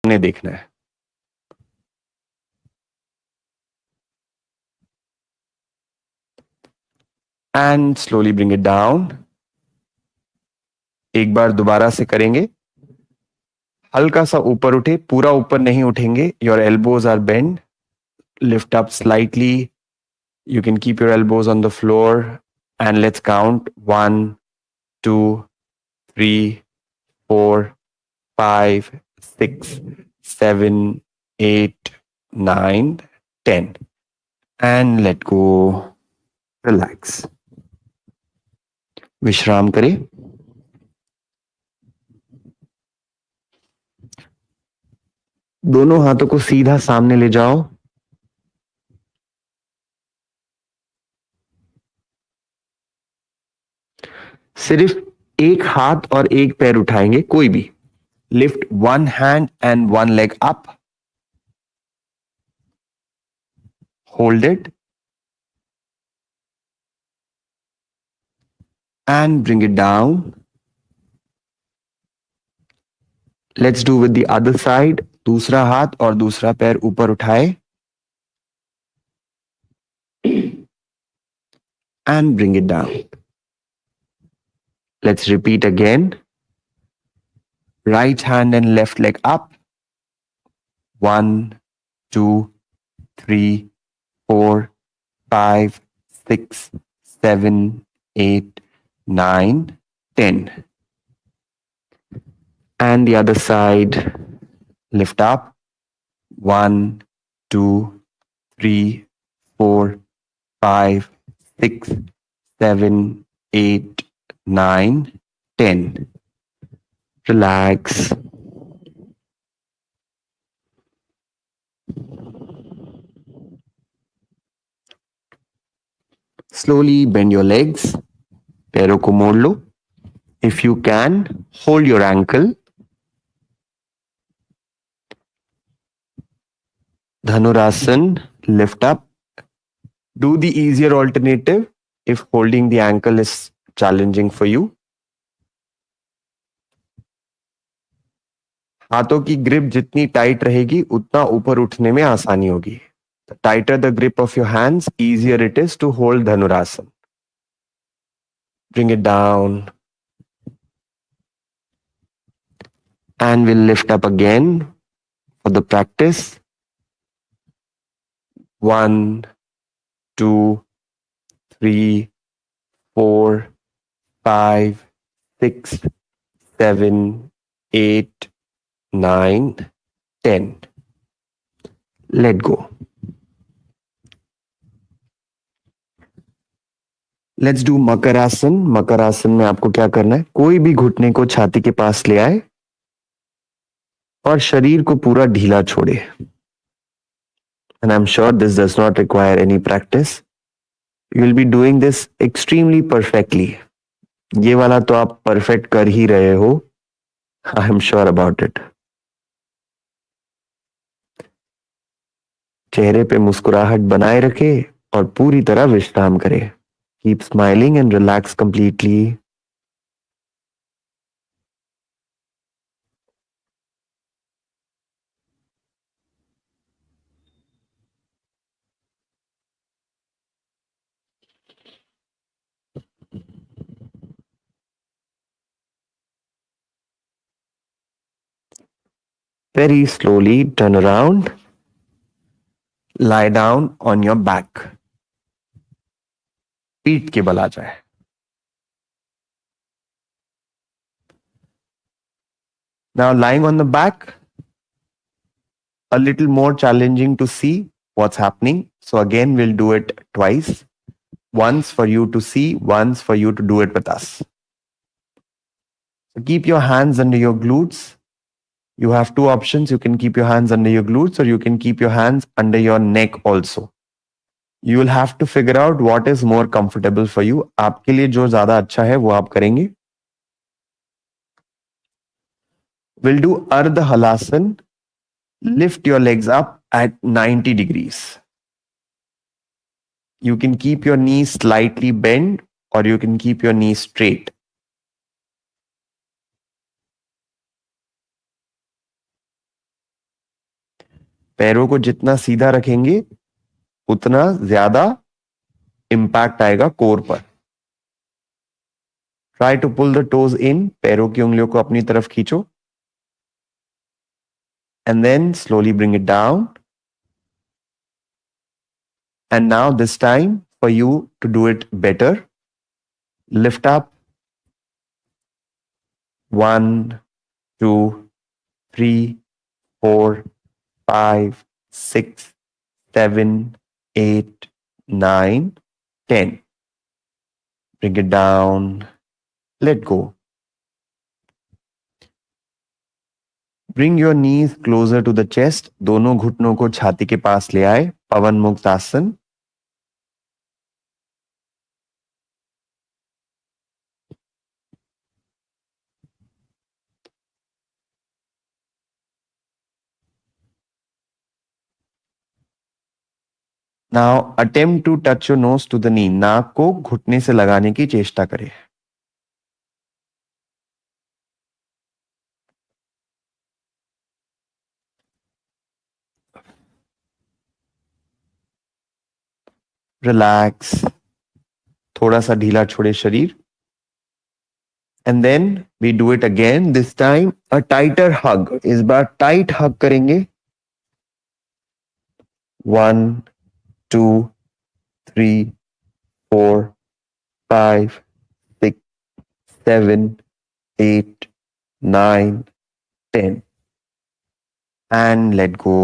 सामने देखना है। And slowly bring it down. एक बार दोबारा से करेंगे। हल्का सा ऊपर उठे, पूरा ऊपर नहीं उठेंगे। Your elbows are bent. Lift up slightly. You can keep your elbows on the floor and let's count 1, 2, 3, 4, 5, 6, 7, 8, 9, 10. And let go. Relax. विश्राम करें। दोनों हाथों को सीधा सामने ले जाओ। सिर्फ एक हाथ और एक पैर उठाएंगे, कोई भी। Lift one hand and one leg up. Hold it and bring it down. Let's do with the other side. दूसरा हाथ और दूसरा पैर ऊपर उठाए and bring it down. Let's repeat again. Right hand and left leg up. 1, 2, 3, 4, 5, 6, 7, 8, 9, 10. And the other side. Lift up. 1, 2, 3, 4, 5, 6, 7, 8, 9, 10. Relax. Slowly bend your legs. पैरों को मोड़ लो. If you can, hold your ankle. Dhanurasana, lift up. Do the easier alternative if holding the ankle is challenging for you. हाथों की grip जितनी tight रहेगी उतना ऊपर उठने में आसानी होगी. The tighter the grip of your hands, easier it is to hold Dhanurasana. Bring it down. And we'll lift up again for the practice. 1, 2, 3, 4, 5, 6, 7, 8, 9, 10. Let go. Let's do makarasana. Makarasana में आपको क्या करना है? कोई भी घुटने को छाती के पास ले आए और शरीर को पूरा ढीला छोड़े. And I'm sure this does not require any practice. You will be doing this extremely perfectly. ये वाला तो आप परफेक्ट कर ही रहे हो. I am sure about it. चेहरे पे मुस्कुराहट बनाए रखे और पूरी तरह विश्राम करें. Keep smiling and relax completely. Very slowly turn around. Lie down on your back. पीठ के बल आ जाए. Now lying on the back, a little more challenging to see what's happening. So again, we'll do it twice. Once for you to see, once for you to do it with us. So keep your hands under your glutes. You have two options. You can keep your hands under your glutes or you can keep your hands under your neck also. You will have to figure out what is more comfortable for you. आपके लिए जो ज्यादा अच्छा है वो आप करेंगे. We'll do Ardha Halasana. Lift your legs up at 90 degrees. You can keep your knees slightly bent or you can keep your knees straight. पैरों को जितना सीधा रखेंगे उतना ज्यादा इंपैक्ट आएगा कोर पर. Try to pull the toes in. पैरों की उंगलियों को अपनी तरफ खींचो. And then slowly bring it down. And now this time for you to do it better, lift up. 1, 2, 3, 4, 5, 6, 7, 8, 9, 10. Bring it down. Let go. Bring your knees closer to the chest. दोनों घुटनों को छाती के पास ले आए. पवन मुक्त आसन. Now attempt to touch your nose to the knee. नाक को घुटने से लगाने की चेष्टा करें. Relax. थोड़ा सा ढीला छोड़े शरीर. And then we do it again. This time a tighter hug. इस बार tight hug करेंगे. 1, 2, 3, 4, 5, 6, 7, 8, 9, 10. And let go.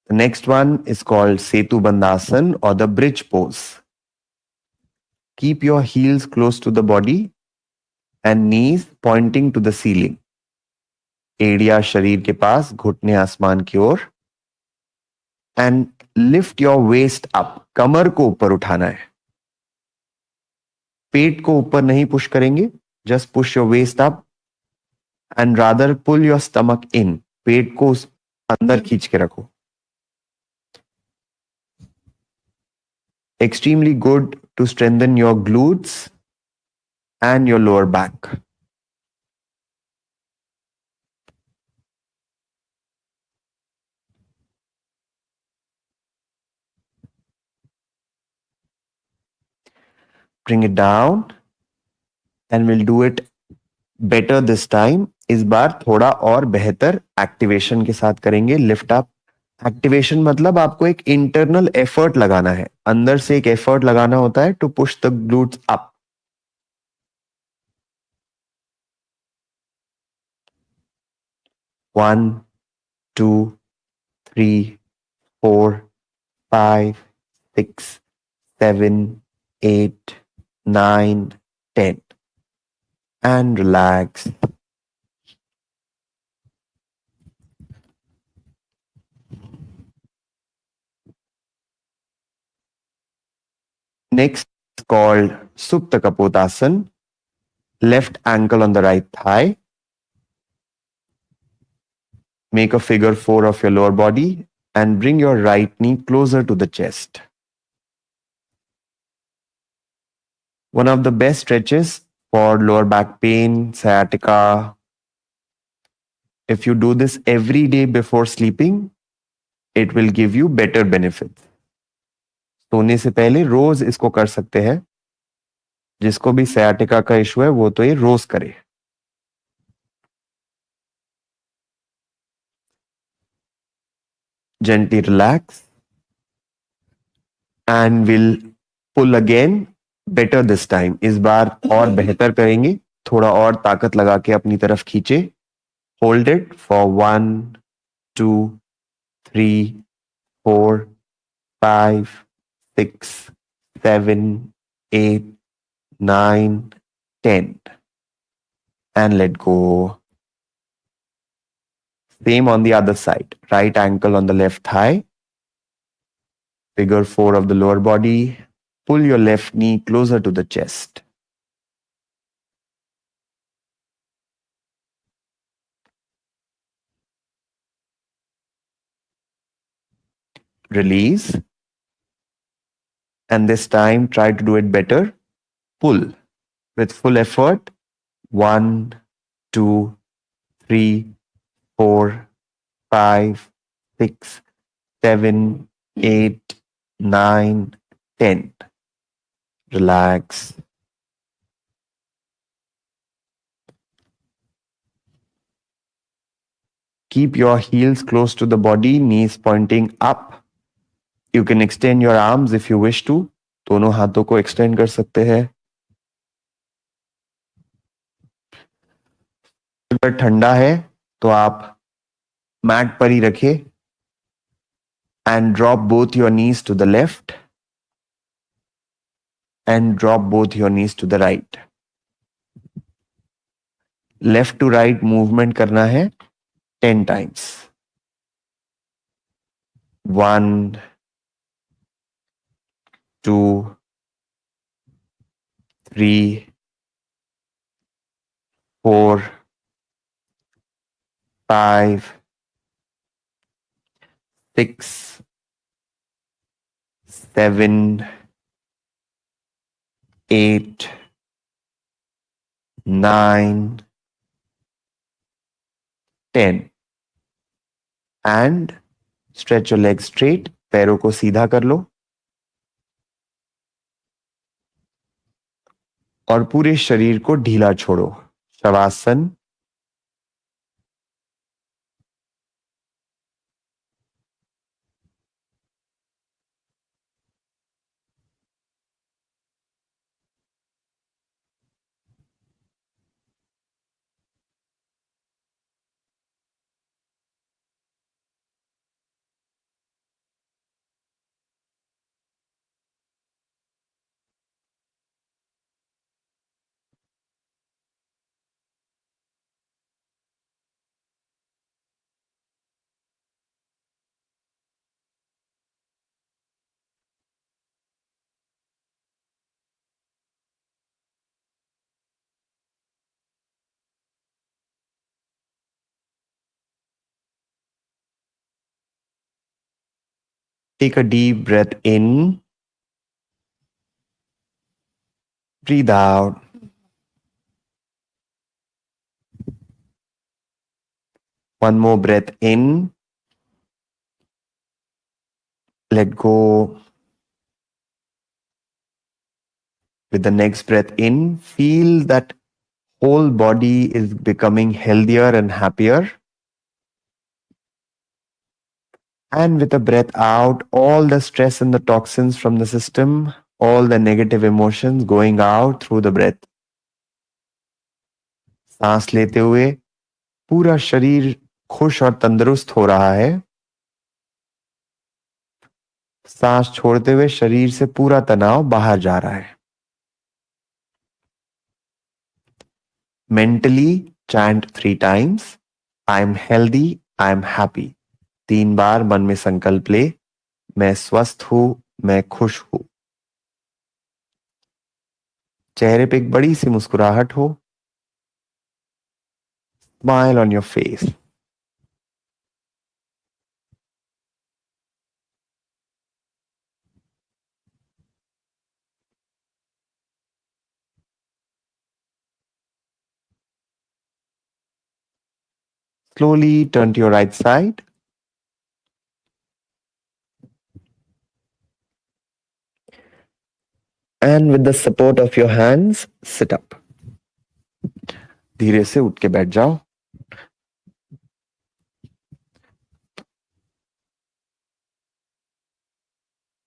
The next one is called Setu Bandhasan or the bridge pose. Keep your heels close to the body and knees pointing to the ceiling. एड़िया शरीर के पास, घुटने आसमान की ओर. And lift your waist up. कमर को ऊपर उठाना है. पेट को ऊपर नहीं पुश करेंगे. Just push your waist up and rather pull your stomach in. पेट को अंदर खींच के रखो. Extremely good to strengthen your glutes and your lower back. Bring it down and we'll do it better this time. इस बार थोड़ा और बेहतर activation के साथ करेंगे. Lift up. एक्टिवेशन मतलब आपको एक इंटरनल एफर्ट लगाना है. अंदर से एक एफर्ट लगाना होता है to push the glutes up. One, 2, 3, 4, 5, 6, 7, 8, 9, 10. And relax. Next is called Supta Kapotasana. Left ankle on the right thigh. Make a figure 4 of your lower body and bring your right knee closer to the chest. One of the best stretches for lower back pain, sciatica. If you do this every day before sleeping, it will give you better benefits. सोने से पहले रोज इसको कर सकते हैं. जिसको भी sciatica का इशू है वो तो ये रोज करे. Gently relax and we'll pull again. Better this time. इस बार और बेहतर करेंगे. थोड़ा और ताकत लगा के अपनी तरफ खींचे. Hold it for 1, 2, 3, 4, 5, 6, 7, 8, 9, 10. And let go. Same on the other side. Right ankle on the left thigh. Figure 4 of the lower body. Pull your left knee closer to the chest. Release. And this time try to do it better. Pull with full effort 1, 2, 3, 4, 5, 6, 7, 8, 9, 10. Relax. Keep your heels close to the body, knees pointing up. You can extend your arms if you wish to. दोनों हाथों को extend कर सकते हैं. अगर ठंडा है तो आप मैट पर ही रखें. And drop both your knees to the left and drop both your knees to the right. Left to right movement करना है 10 times. 1, 2, 3, 4, 5, 6, 7, 8, 9, 10. And stretch your legs straight. पैरों को सीधा कर लो और पूरे शरीर को ढीला छोड़ो. Shavasana. Take a deep breath in. Breathe out. One more breath in. Let go. With the next breath in, feel that whole body is becoming healthier and happier. And with a breath out, all the stress and the toxins from the system, all the negative emotions going out through the breath. सांस लेते हुए पूरा शरीर खुश और तंदुरुस्त हो रहा है. सांस छोड़ते हुए शरीर से पूरा तनाव बाहर जा रहा है. Mentally chant 3 times. I am healthy, I am happy. 3 बार मन में संकल्प ले. मैं स्वस्थ हूं, मैं खुश हूं. चेहरे पे एक बड़ी सी मुस्कुराहट हो. Smile on your face. Slowly turn to your right side. And with the support of your hands, sit up. धीरे से उठ के बैठ जाओ.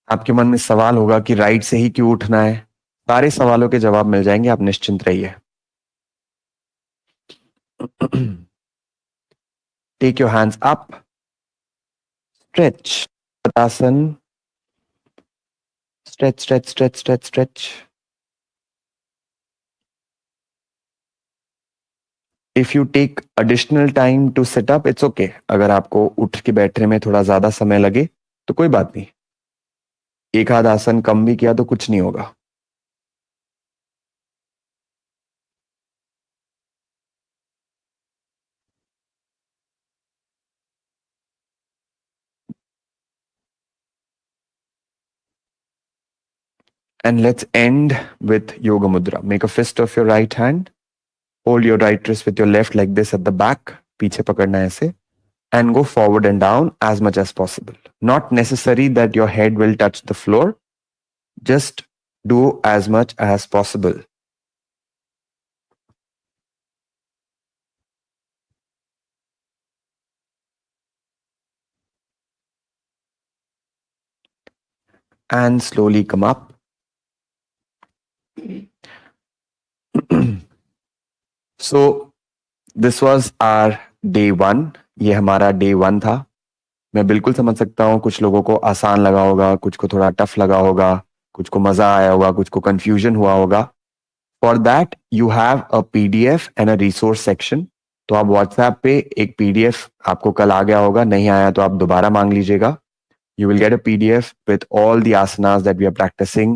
आपके मन में सवाल होगा कि राइट से ही क्यों उठना है. सारे सवालों के जवाब मिल जाएंगे, आप निश्चिंत रहिए. Take your hands up. Stretch. Padasana. Stretch, stretch, stretch, stretch, stretch. If you take additional time to sit up, it's okay. अगर आपको उठ के बैठने में थोड़ा ज्यादा समय लगे तो कोई बात नहीं. एक आध आसन कम भी किया तो कुछ नहीं होगा. And let's end with Yoga Mudra. Make a fist of your right hand. Hold your right wrist with your left like this at the back. पीछे पकड़ना है ऐसे. And go forward and down as much as possible. Not necessary that your head will touch the floor. Just do as much as possible. And slowly come up. So this was our day 1. ये हमारा day 1 था. मैं बिल्कुल समझ सकता हूँ कुछ लोगों को आसान लगा होगा, कुछ को थोड़ा टफ लगा होगा, कुछ को मजा आया होगा, कुछ को कंफ्यूजन हुआ होगा. For that you have a PDF and a resource section. तो आप व्हाट्सएप पे एक पीडीएफ, आपको कल आ गया होगा, नहीं आया तो आप दोबारा मांग लीजिएगा. You will get a PDF with all the asanas that we are practicing